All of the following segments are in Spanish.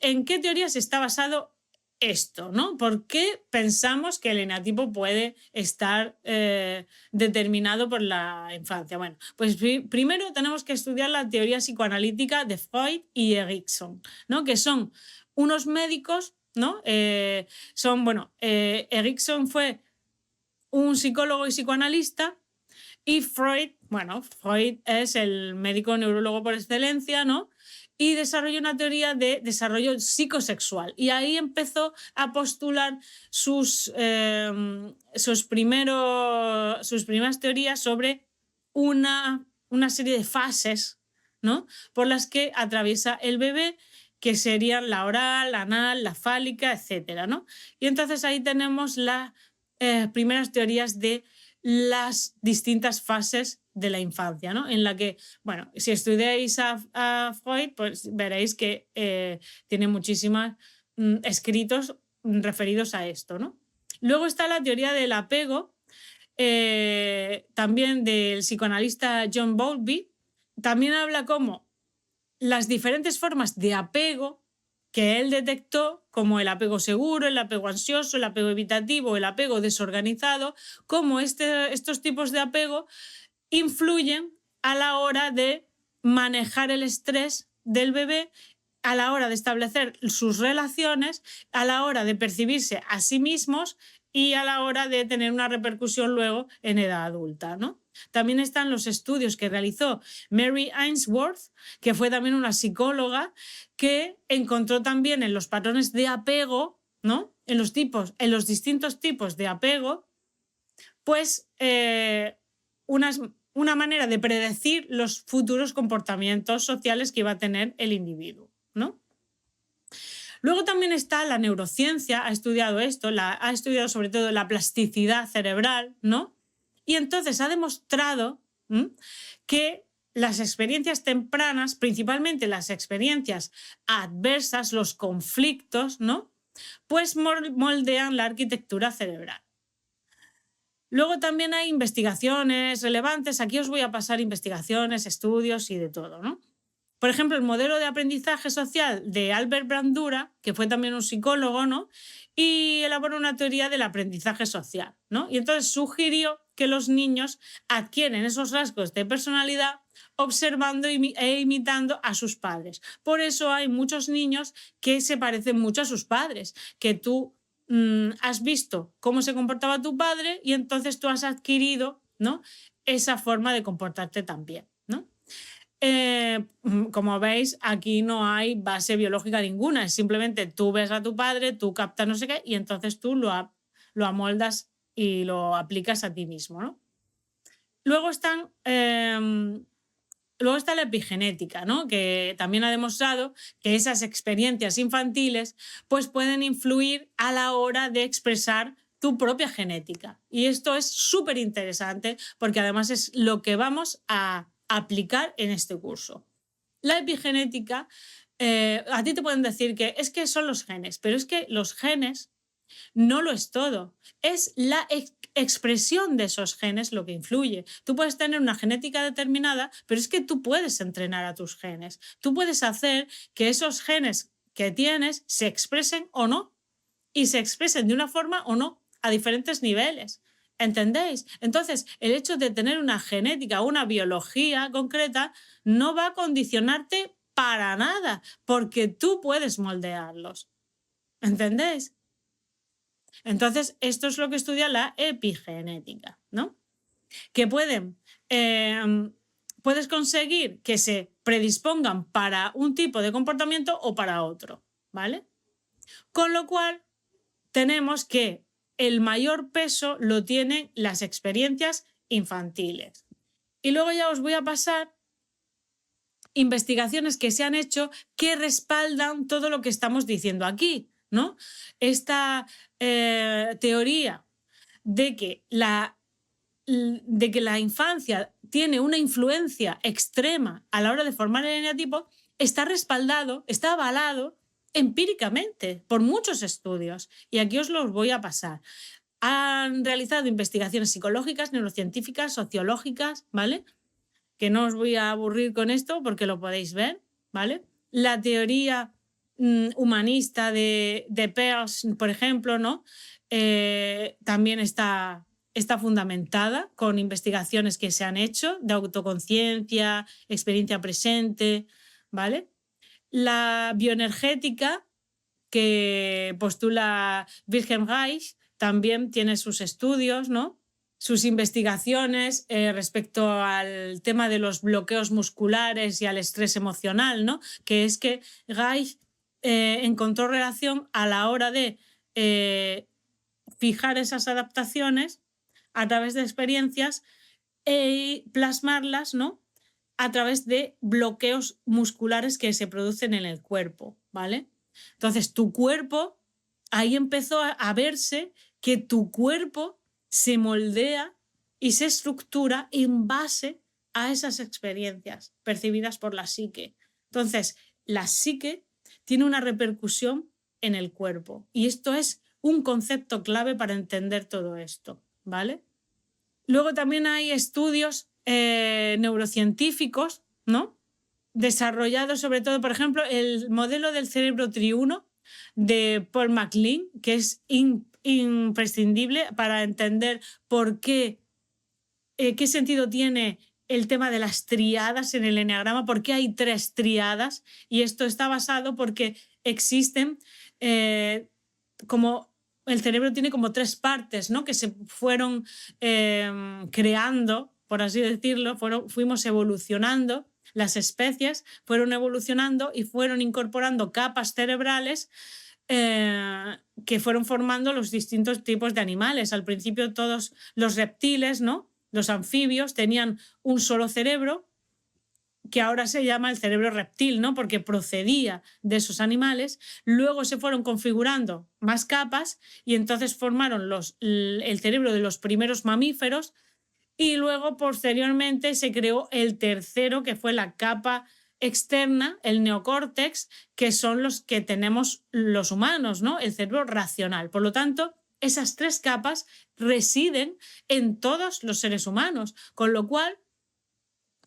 ¿en qué teorías está basado esto, ¿no? ¿Por qué pensamos que el eneatipo puede estar determinado por la infancia? Bueno, pues primero tenemos que estudiar la teoría psicoanalítica de Freud y Erikson, ¿no? Que son unos médicos, ¿no? Erikson fue un psicólogo y psicoanalista y Freud, bueno, Freud es el médico neurólogo por excelencia, ¿no? Y desarrolló una teoría de desarrollo psicosexual. Y ahí empezó a postular sus primeras teorías sobre una serie de fases, ¿no? Por las que atraviesa el bebé, que serían la oral, la anal, la fálica, etcétera, ¿no? Y entonces ahí tenemos las primeras teorías de las distintas fases de la infancia, ¿no? En la que, bueno, si estudiáis a Freud, pues veréis que tiene muchísimos escritos referidos a esto, ¿no? Luego está la teoría del apego, también del psicoanalista John Bowlby. También habla como las diferentes formas de apego que él detectó, como el apego seguro, el apego ansioso, el apego evitativo, el apego desorganizado, cómo estos tipos de apego influyen a la hora de manejar el estrés del bebé, a la hora de establecer sus relaciones, a la hora de percibirse a sí mismos y a la hora de tener una repercusión luego en edad adulta, ¿no? También están los estudios que realizó Mary Ainsworth, que fue también una psicóloga, que encontró también en los patrones de apego, ¿no? En los distintos tipos de apego, pues una manera de predecir los futuros comportamientos sociales que iba a tener el individuo, ¿no? Luego también está la neurociencia, ha estudiado esto, ha estudiado sobre todo la plasticidad cerebral, ¿no? Y entonces ha demostrado que las experiencias tempranas, principalmente las experiencias adversas, los conflictos, ¿no? Pues moldean la arquitectura cerebral. Luego también hay investigaciones relevantes. Aquí os voy a pasar investigaciones, estudios y de todo, ¿no? Por ejemplo, el modelo de aprendizaje social de Albert Bandura, que fue también un psicólogo, ¿no? Y elaboró una teoría del aprendizaje social, ¿no? Y entonces sugirió que los niños adquieren esos rasgos de personalidad observando e imitando a sus padres. Por eso hay muchos niños que se parecen mucho a sus padres, que tú has visto cómo se comportaba tu padre y entonces tú has adquirido, ¿no? Esa forma de comportarte también, ¿no? Como veis, aquí no hay base biológica ninguna, es simplemente tú ves a tu padre, tú captas no sé qué y entonces tú lo amoldas y lo aplicas a ti mismo, ¿no? Luego está la epigenética, ¿no? Que también ha demostrado que esas experiencias infantiles pues, pueden influir a la hora de expresar tu propia genética. Y esto es súper interesante porque además es lo que vamos a aplicar en este curso. La epigenética, a ti te pueden decir que es que son los genes, pero es que los genes no lo es todo. Es la expresión de esos genes lo que influye. Tú puedes tener una genética determinada, pero es que tú puedes entrenar a tus genes. Tú puedes hacer que esos genes que tienes se expresen o no, y se expresen de una forma o no, a diferentes niveles. ¿Entendéis? Entonces, el hecho de tener una genética, una biología concreta, no va a condicionarte para nada, porque tú puedes moldearlos. ¿Entendéis? Entonces, esto es lo que estudia la epigenética, ¿no? Que puedes conseguir que se predispongan para un tipo de comportamiento o para otro, ¿vale? Con lo cual, tenemos que el mayor peso lo tienen las experiencias infantiles. Y luego ya os voy a pasar investigaciones que se han hecho que respaldan todo lo que estamos diciendo aquí, ¿no? Esta teoría de que la infancia tiene una influencia extrema a la hora de formar el eneatipo está respaldado, está avalado empíricamente por muchos estudios. Y aquí os los voy a pasar. Han realizado investigaciones psicológicas, neurocientíficas, sociológicas, ¿vale? Que no os voy a aburrir con esto porque lo podéis ver, ¿vale? La teoría humanista de Peirce, por ejemplo, ¿no? También está fundamentada con investigaciones que se han hecho de autoconciencia, experiencia presente, ¿vale? La bioenergética que postula Wilhelm Reich también tiene sus estudios, ¿no? Sus investigaciones respecto al tema de los bloqueos musculares y al estrés emocional, ¿no? Que es que Reich encontró relación a la hora de fijar esas adaptaciones a través de experiencias y plasmarlas, ¿no? A través de bloqueos musculares que se producen en el cuerpo, ¿vale? Entonces, tu cuerpo, ahí empezó a verse que tu cuerpo se moldea y se estructura en base a esas experiencias percibidas por la psique. Entonces, la psique tiene una repercusión en el cuerpo y esto es un concepto clave para entender todo esto, ¿vale? Luego también hay estudios neurocientíficos, ¿no? Desarrollados sobre todo, por ejemplo, el modelo del cerebro triuno de Paul MacLean, que es imprescindible para entender por qué sentido tiene el tema de las tríadas en el eneagrama, por qué hay 3 tríadas, y esto está basado porque existen como el cerebro tiene como 3 partes, ¿no? Que se fueron creando, por así decirlo, fuimos evolucionando, las especies fueron evolucionando y fueron incorporando capas cerebrales que fueron formando los distintos tipos de animales. Al principio todos los reptiles, ¿no? Los anfibios tenían un solo cerebro, que ahora se llama el cerebro reptil, ¿no? Porque procedía de esos animales. Luego se fueron configurando más capas y entonces formaron el cerebro de los primeros mamíferos y luego posteriormente se creó el tercero, que fue la capa externa, el neocórtex, que son los que tenemos los humanos, ¿no? El cerebro racional. Por lo tanto, esas 3 capas residen en todos los seres humanos, con lo cual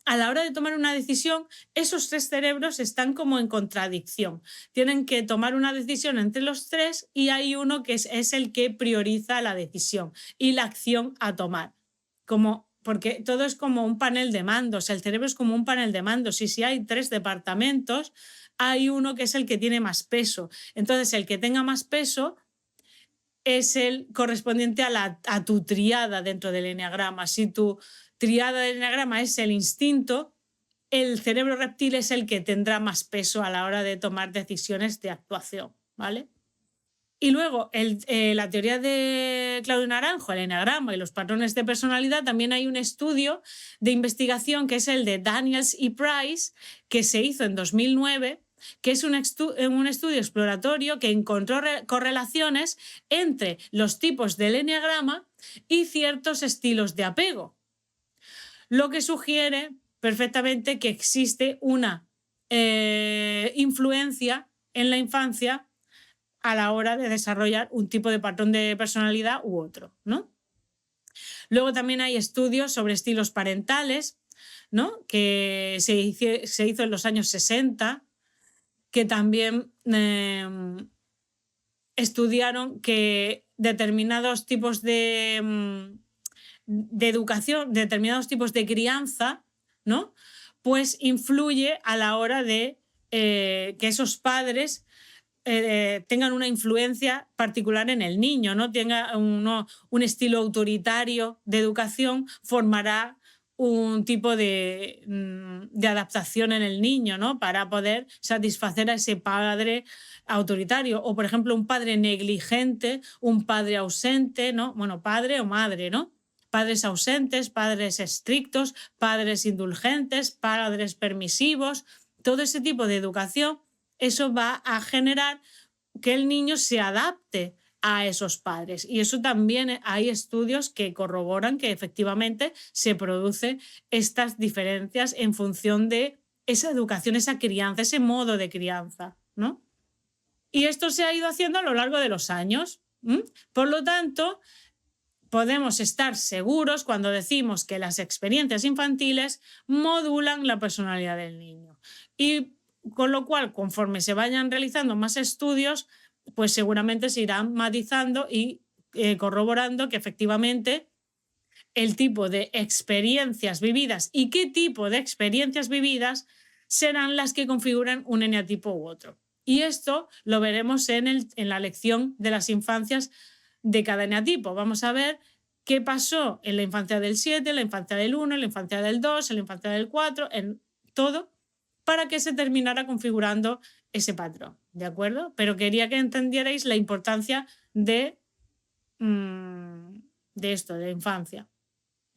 a la hora de tomar una decisión, esos 3 cerebros están como en contradicción. Tienen que tomar una decisión entre los 3 y hay uno que es el que prioriza la decisión y la acción a tomar. Porque todo es como un panel de mandos, el cerebro es como un panel de mandos y si hay 3 departamentos, hay uno que es el que tiene más peso. Entonces, el que tenga más peso es el correspondiente a tu triada dentro del eneagrama. Si tu triada del eneagrama es el instinto, el cerebro reptil es el que tendrá más peso a la hora de tomar decisiones de actuación, ¿vale? Y luego, la teoría de Claudio Naranjo, el eneagrama y los patrones de personalidad, también hay un estudio de investigación que es el de Daniels y Price, que se hizo en 2009, que es un estudio exploratorio que encontró correlaciones entre los tipos del eneagrama y ciertos estilos de apego, lo que sugiere perfectamente que existe una influencia en la infancia a la hora de desarrollar un tipo de patrón de personalidad u otro, ¿no? Luego también hay estudios sobre estilos parentales, ¿no? Que se hizo en los años 60, que también estudiaron que determinados tipos de educación, determinados tipos de crianza, ¿no? Pues influye a la hora de que esos padres tengan una influencia particular en el niño, ¿no? Tenga un estilo autoritario de educación, formará un tipo de adaptación en el niño, ¿no? Para poder satisfacer a ese padre autoritario. O, por ejemplo, un padre negligente, un padre ausente, ¿no? Bueno, padre o madre, ¿no? Padres ausentes, padres estrictos, padres indulgentes, padres permisivos, todo ese tipo de educación, eso va a generar que el niño se adapte a esos padres. Y eso también hay estudios que corroboran que efectivamente se producen estas diferencias en función de esa educación, esa crianza, ese modo de crianza, ¿no? Y esto se ha ido haciendo a lo largo de los años. Por lo tanto, podemos estar seguros cuando decimos que las experiencias infantiles modulan la personalidad del niño. Y Con lo cual, conforme se vayan realizando más estudios, pues seguramente se irán matizando y corroborando que efectivamente el tipo de experiencias vividas y qué tipo de experiencias vividas serán las que configuran un eneatipo u otro. Y esto lo veremos en la lección de las infancias de cada eneatipo. Vamos a ver qué pasó en la infancia del 7, en la infancia del 1, en la infancia del 2, en la infancia del 4, en todo, para que se terminara configurando ese patrón, ¿de acuerdo? Pero quería que entendierais la importancia de esto, de la infancia.